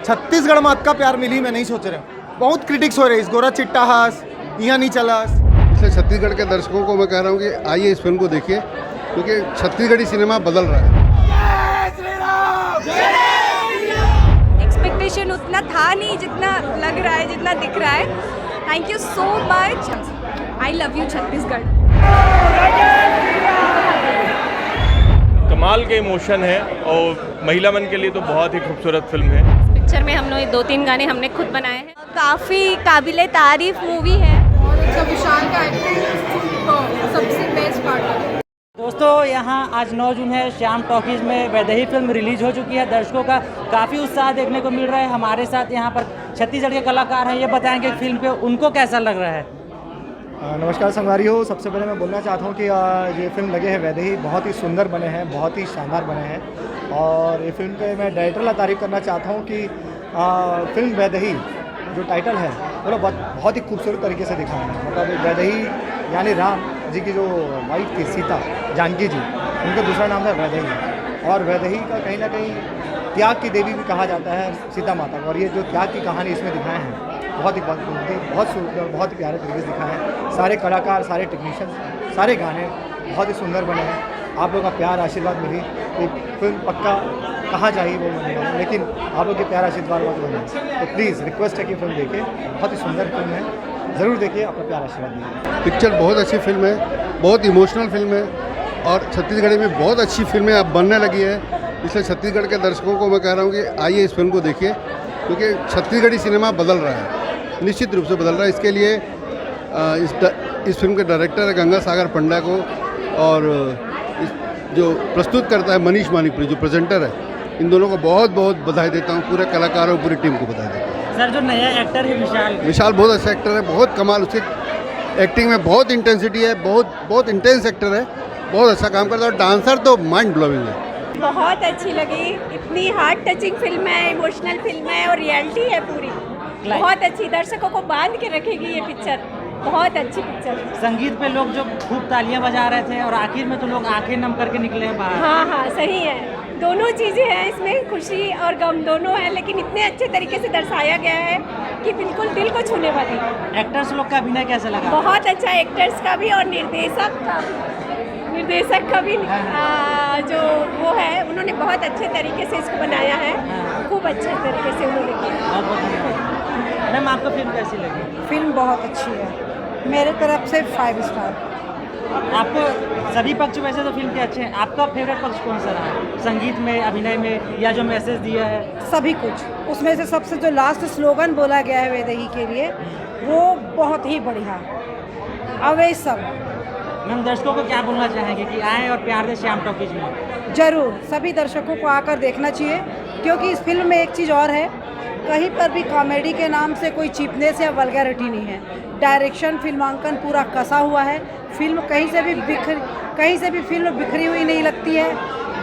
छत्तीसगढ़ में आपका प्यार मिली मैं नहीं सोच रहा हूँ। बहुत क्रिटिक्स हो रहे इस गोरा चिट्टा हास यहाँ नहीं चला। इसलिए छत्तीसगढ़ के दर्शकों को मैं कह रहा हूँ कि आइए इस फिल्म को देखिए, क्योंकि छत्तीसगढ़ी सिनेमा बदल रहा है। एक्सपेक्टेशन उतना था नहीं जितना लग रहा है, जितना दिख रहा है। Thank you so much. I love you Chhattisgarh. कमाल के इमोशन है और महिला मन के लिए तो बहुत ही खूबसूरत फिल्म है। पिक्चर में हम लोग 2-3 गाने हमने खुद बनाए हैं। काफ़ी काबिले तारीफ मूवी है। और अच्छा विशाल का एक्टिंग सबसे बेस्ट पार्ट है। दोस्तों यहाँ आज 9 जून है, श्याम टॉकीज़ में वैदेही फिल्म रिलीज हो चुकी है। दर्शकों का काफ़ी उत्साह देखने को मिल रहा है। हमारे साथ यहाँ पर छत्तीसगढ़ के कलाकार हैं, ये बताएंगे फिल्म पे उनको कैसा लग रहा है। नमस्कार संगवारी हो। सबसे पहले मैं बोलना चाहता हूँ कि ये फिल्म लगे हैं वैदेही बहुत ही सुंदर बने हैं, बहुत ही शानदार बने हैं। और ये फिल्म पे मैं डायरेक्टर ला तारीफ करना चाहता हूँ कि फिल्म वैदेही जो टाइटल है वो बहुत ही खूबसूरत तरीके से दिखाया है। मतलब वैदेही यानी राम जी की जो वाइफ थी सीता जानकी जी, उनका दूसरा नाम था वैदेही। और वैदेही का कहीं ना कहीं त्याग की देवी भी कहा जाता है सीता माता को। और ये जो त्याग की कहानी इसमें दिखाए हैं बहुत ही सुंदर, बहुत ही प्यारे तरीके से दिखाए हैं। सारे कलाकार, सारे टेक्नीशियन, सारे गाने बहुत ही सुंदर बने हैं। आप लोगों का प्यार आशीर्वाद मिली तो फिल्म पक्का कहाँ चाहिए वो बनेगा, लेकिन आप लोग के प्यार आशीर्वाद मत बने। तो प्लीज़ रिक्वेस्ट है कि फिल्म देखिए, बहुत ही सुंदर फिल्म है, ज़रूर देखिए, अपना प्यार आशीर्वाद दीजिए। पिक्चर बहुत अच्छी फिल्म है, बहुत इमोशनल फिल्म है और छत्तीसगढ़ी में बहुत अच्छी फिल्में अब बनने लगी है। इसलिए छत्तीसगढ़ के दर्शकों को मैं कह रहा हूँ कि आइए इस फिल्म को देखिए, क्योंकि छत्तीसगढ़ी सिनेमा बदल रहा है, निश्चित रूप से बदल रहा है। इसके लिए इस फिल्म के डायरेक्टर है गंगा सागर पंडा को, और जो प्रस्तुत करता है मनीष मानिकपुरी जो प्रेजेंटर है, इन दोनों को बहुत बहुत बधाई देता हूँ। पूरे कलाकारों और पूरी टीम को बधाई देता हूँ। सर जो नया एक्टर है विशाल बहुत अच्छा एक्टर है, बहुत कमाल, उसके एक्टिंग में बहुत इंटेंसिटी है, बहुत इंटेंस एक्टर है, बहुत अच्छा काम करता है। और डांसर तो माइंड ब्लोइंग है। बहुत अच्छी लगी। इतनी हार्ट टचिंग फिल्म है, इमोशनल फिल्म है और रियलिटी है पूरी। बहुत अच्छी, दर्शकों को बांध के रखेगी ये पिक्चर। बहुत अच्छी पिक्चर है। संगीत पे लोग जो खूब तालियां बजा रहे थे और आखिर में तो लोग आंखें नम करके निकले हैं बाहर। हाँ सही है। दोनों चीज़ें हैं इसमें, खुशी और गम दोनों है, लेकिन इतने अच्छे तरीके से दर्शाया गया है कि बिल्कुल दिल को छूने वाली। एक्टर्स लोग का अभिनय कैसा लगा? बहुत अच्छा, एक्टर्स का भी और निर्देशक का भी जो वो है, उन्होंने बहुत अच्छे तरीके से इसको बनाया है। खूब अच्छे तरीके से उन्होंने किया। मैम आपको फिल्म कैसी लगी? फिल्म बहुत अच्छी है, मेरे तरफ से 5 स्टार। आपको सभी पक्ष वैसे तो फिल्म के अच्छे हैं, आपका फेवरेट पक्ष कौन सा रहा? संगीत में, अभिनय में, या जो मैसेज दिया है? सभी कुछ। उसमें से सबसे जो लास्ट स्लोगन बोला गया है वैदेही के लिए, वो बहुत ही बढ़िया। अवे सब मैम दर्शकों को क्या बोलना चाहेंगे कि आएँ और प्यार दें श्याम टॉकीज में? जरूर सभी दर्शकों को आकर देखना चाहिए, क्योंकि इस फिल्म में एक चीज़ और है, कहीं पर भी कॉमेडी के नाम से कोई चीपनेस या वल्गैरिटी नहीं है। डायरेक्शन, फिल्मांकन पूरा कसा हुआ है। फिल्म कहीं से भी फिल्म बिखरी हुई नहीं लगती है,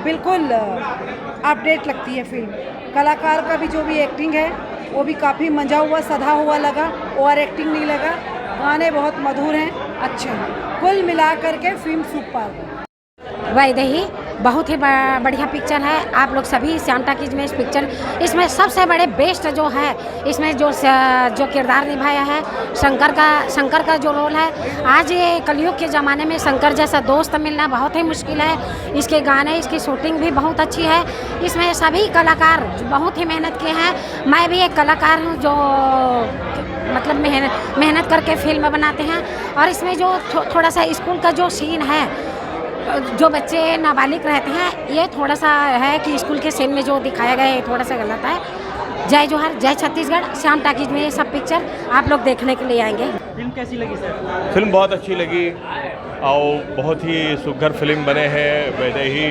बिल्कुल अपडेट लगती है फिल्म। कलाकार का भी जो भी एक्टिंग है वो भी काफ़ी मंझा हुआ, सधा हुआ लगा, ओवर एक्टिंग नहीं लगा। गाने बहुत मधुर हैं, अच्छे हैं। कुल मिला करके फिल्म सुपर। वैदेही बहुत ही बढ़िया पिक्चर है। आप लोग सभी श्याम टॉकीज में इस पिक्चर, इसमें सबसे बड़े बेस्ट जो है, इसमें जो किरदार निभाया है शंकर का जो रोल है। आज ये कलयुग के ज़माने में शंकर जैसा दोस्त मिलना बहुत ही मुश्किल है। इसके गाने, इसकी शूटिंग भी बहुत अच्छी है। इसमें सभी कलाकार बहुत ही मेहनत किए हैं। मैं भी एक कलाकार हूँ जो मतलब मेहनत करके फिल्म बनाते हैं। और इसमें जो थोड़ा सा स्कूल का जो सीन है, जो बच्चे नाबालिग रहते हैं, ये थोड़ा सा है कि स्कूल के सीन में जो दिखाया गया है थोड़ा सा गलत है। जय जोहर, जय छत्तीसगढ़। श्याम टॉकीज में ये सब पिक्चर आप लोग देखने के लिए आएंगे। फिल्म कैसी लगी सर? फिल्म बहुत अच्छी लगी और बहुत ही सुघर फिल्म बने हैं। वैदेही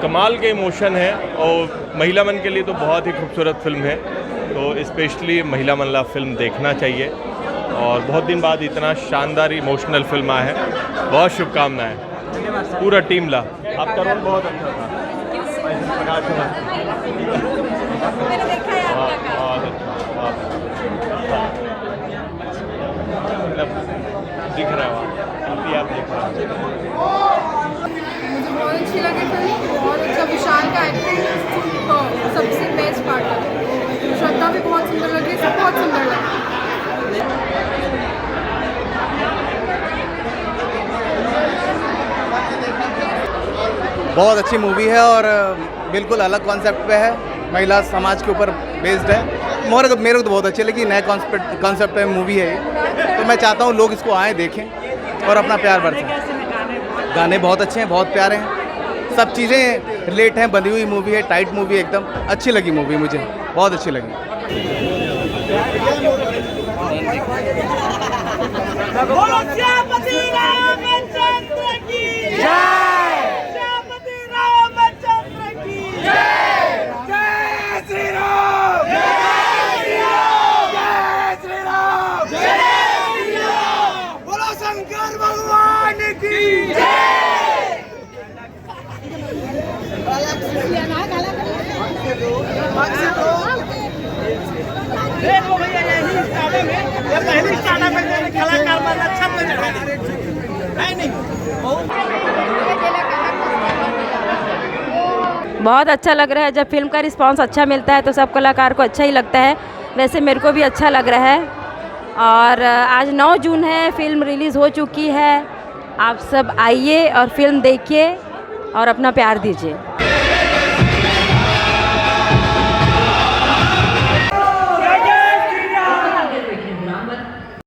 कमाल के इमोशन है और महिला मन के लिए तो बहुत ही खूबसूरत फिल्म है। तो स्पेशली महिला मन ला फिल्म देखना चाहिए। और बहुत दिन बाद इतना शानदार इमोशनल फिल्म आया है। बहुत शुभकामनाएं पूरा टीम ला। आपका रोल बहुत अच्छा था। मैंने देखा है आपका। बहुत अच्छा, मतलब दिख रहा है वहाँ, आप दिख रहा है। मुझे बहुत अच्छी लगी फिल्म। बहुत अच्छा विशाल का एक्टिंग सबसे बेस्ट पार्ट है। बहुत अच्छी मूवी है और बिल्कुल अलग कॉन्सेप्ट पे है, महिला समाज के ऊपर बेस्ड है। मेरे को तो बहुत अच्छी लगी, नए कॉन्सेप्ट पे मूवी है ये, तो मैं चाहता हूँ लोग इसको आएँ देखें और अपना प्यार बरसाएं। गाने बहुत अच्छे हैं, बहुत प्यारे हैं, सब चीज़ें रिलेट हैं, बंधी हुई मूवी है, टाइट मूवी एकदम अच्छी लगी मूवी, मुझे बहुत अच्छी लगी। देखो भैया यही स्टार्टअप है, ये पहली स्टार्टअप है कलाकार बनना छत में चढ़ा है नहीं। बहुत अच्छा लग रहा है, जब फिल्म का रिस्पांस अच्छा मिलता है तो सब कलाकार को अच्छा ही लगता है। वैसे मेरे को भी अच्छा लग रहा है और आज 9 जून है, फिल्म रिलीज़ हो चुकी है। आप सब आइए और फिल्म देखिए और अपना प्यार दीजिए।